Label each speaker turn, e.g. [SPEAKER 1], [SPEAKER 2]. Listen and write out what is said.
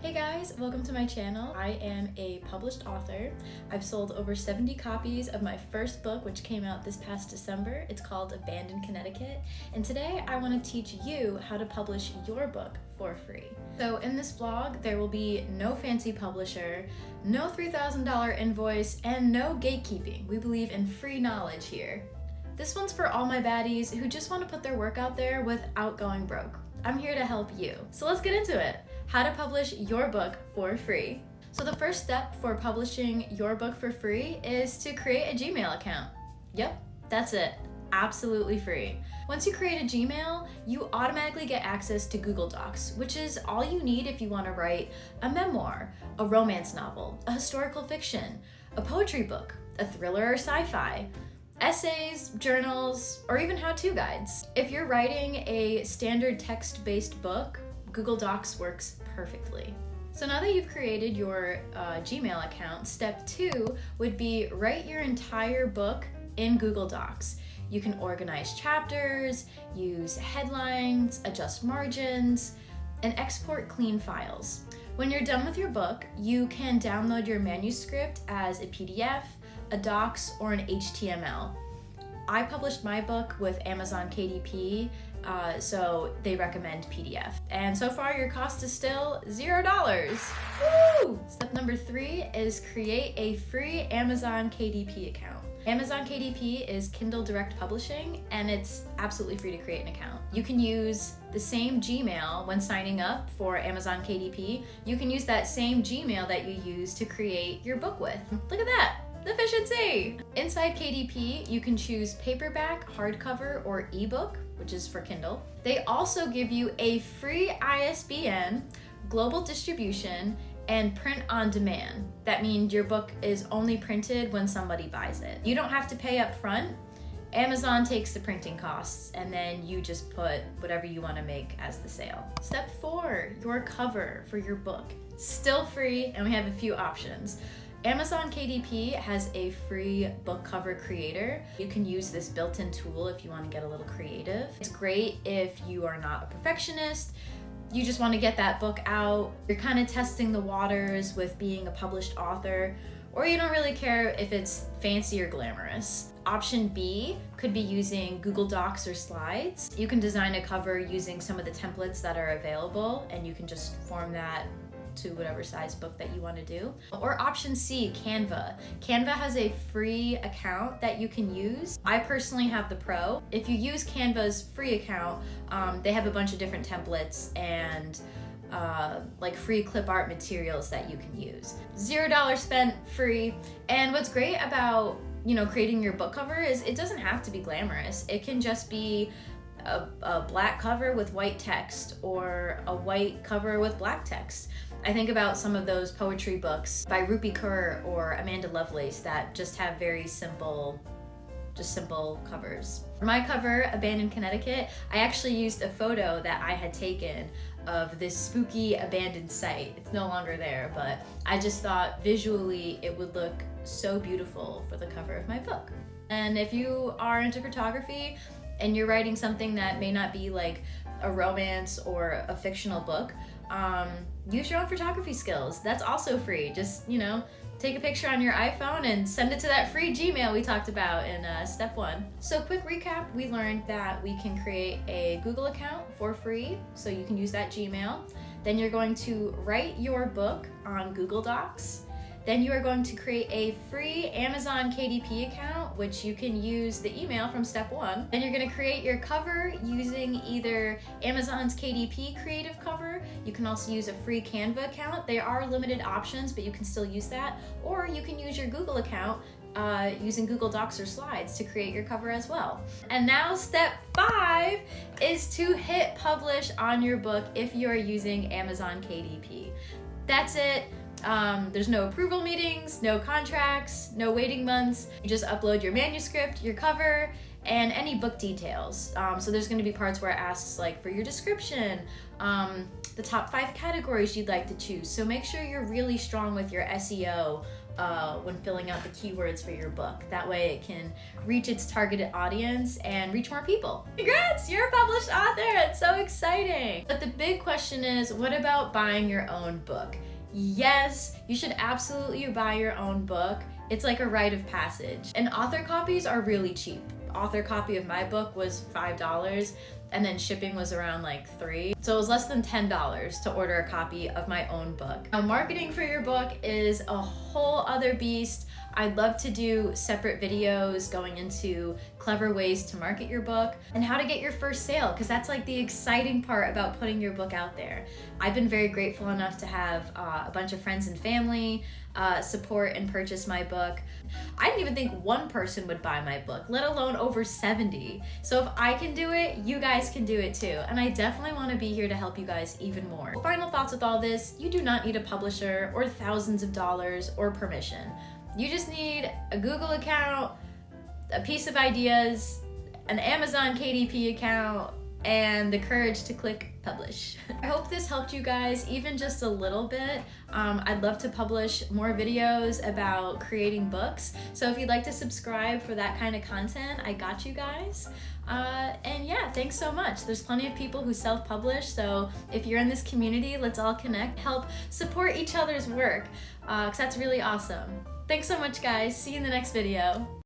[SPEAKER 1] Hey guys, welcome to my channel. I am a published author. I've sold over 70 copies of my first book, which came out this past December. It's called Abandoned Connecticut. And today I want to teach you how to publish your book for free. So in this vlog, there will be no fancy publisher, no $3,000 invoice, and no gatekeeping. We believe in free knowledge here. This one's for all my baddies who just want to put their work out there without going broke. I'm here to help you. So let's get into it. How to publish your book for free. So the first step for publishing your book for free is to create a Gmail account. Yep, that's it. Absolutely free. Once you create a Gmail, you automatically get access to Google Docs, which is all you need if you want to write a memoir, a romance novel, a historical fiction, a poetry book, a thriller or sci-fi, essays, journals, or even how-to guides. If you're writing a standard text-based book, Google Docs works perfectly. So now that you've created your Gmail account, step 2 would be write your entire book in Google Docs. You can organize chapters, use headlines, adjust margins, and export clean files. When you're done with your book, you can download your manuscript as a PDF, a docs, or an HTML. I published my book with Amazon KDP, so they recommend PDF. And so far your cost is still $0. Woo! Step number 3 is create a free Amazon KDP account. Amazon KDP is Kindle Direct Publishing, and it's absolutely free to create an account. You can use the same Gmail when signing up for Amazon KDP. You can use that same Gmail that you use to create your book with. Look at that. Efficiency! Inside KDP, you can choose paperback, hardcover, or ebook, which is for Kindle. They also give you a free ISBN, global distribution, and print on demand. That means your book is only printed when somebody buys it. You don't have to pay up front. Amazon takes the printing costs, and then you just put whatever you want to make as the sale. Step 4, your cover for your book. Still free, and we have a few options. Amazon KDP has a free book cover creator. You can use this built-in tool if you want to get a little creative. It's great if you are not a perfectionist, you just want to get that book out, you're kind of testing the waters with being a published author, or you don't really care if it's fancy or glamorous. Option B could be using Google Docs or slides. You can design a cover using some of the templates that are available, and you can just form that to whatever size book that you want to do. Or option C, Canva. Canva has a free account that you can use. I personally have the Pro. If you use Canva's free account, they have a bunch of different templates and like free clip art materials that you can use. $0 spent, free. And what's great about creating your book cover is it doesn't have to be glamorous. It can just be a black cover with white text or a white cover with black text. I think about some of those poetry books by Rupi Kaur or Amanda Lovelace that just have very simple covers. For my cover, Abandoned Connecticut, I actually used a photo that I had taken of this spooky abandoned site. It's no longer there, but I just thought visually it would look so beautiful for the cover of my book. And if you are into photography and you're writing something that may not be like a romance or a fictional book, use your own photography skills. That's also free. Just, take a picture on your iPhone and send it to that free Gmail we talked about in step 1. So quick recap, we learned that we can create a Google account for free, so you can use that Gmail. Then you're going to write your book on Google Docs. Then you are going to create a free Amazon KDP account, which you can use the email from step 1. Then you're going to create your cover using either Amazon's KDP creative cover. You can also use a free Canva account. There are limited options, but you can still use that. Or you can use your Google account using Google Docs or slides to create your cover as well. And now step 5 is to hit publish on your book if you are using Amazon KDP. That's it. There's no approval meetings, no contracts, no waiting months. You just upload your manuscript, your cover, and any book details. So there's going to be parts where it asks like for your description, the top 5 categories you'd like to choose. So make sure you're really strong with your SEO when filling out the keywords for your book. That way it can reach its targeted audience and reach more people. Congrats, you're a published author. It's so exciting. But the big question is, what about buying your own book? Yes, you should absolutely buy your own book. It's like a rite of passage. And author copies are really cheap. Author copy of my book was $5, and then shipping was around like $3. So it was less than $10 to order a copy of my own book. Now, marketing for your book is a whole other beast. I'd love to do separate videos going into clever ways to market your book and how to get your first sale, because that's like the exciting part about putting your book out there. I've been very grateful enough to have a bunch of friends and family support and purchase my book. I didn't even think one person would buy my book, let alone over 70. So if I can do it, you guys can do it too. And I definitely want to be here to help you guys even more. Final thoughts with all this: you do not need a publisher or thousands of dollars or permission. You just need a Google account, a piece of ideas, an Amazon KDP account, and the courage to click publish. I hope this helped you guys even just a little bit. I'd love to publish more videos about creating books. So if you'd like to subscribe for that kind of content, I got you guys. And yeah, thanks so much. There's plenty of people who self-publish, so if you're in this community, let's all connect, help support each other's work, because that's really awesome. Thanks so much, guys. See you in the next video.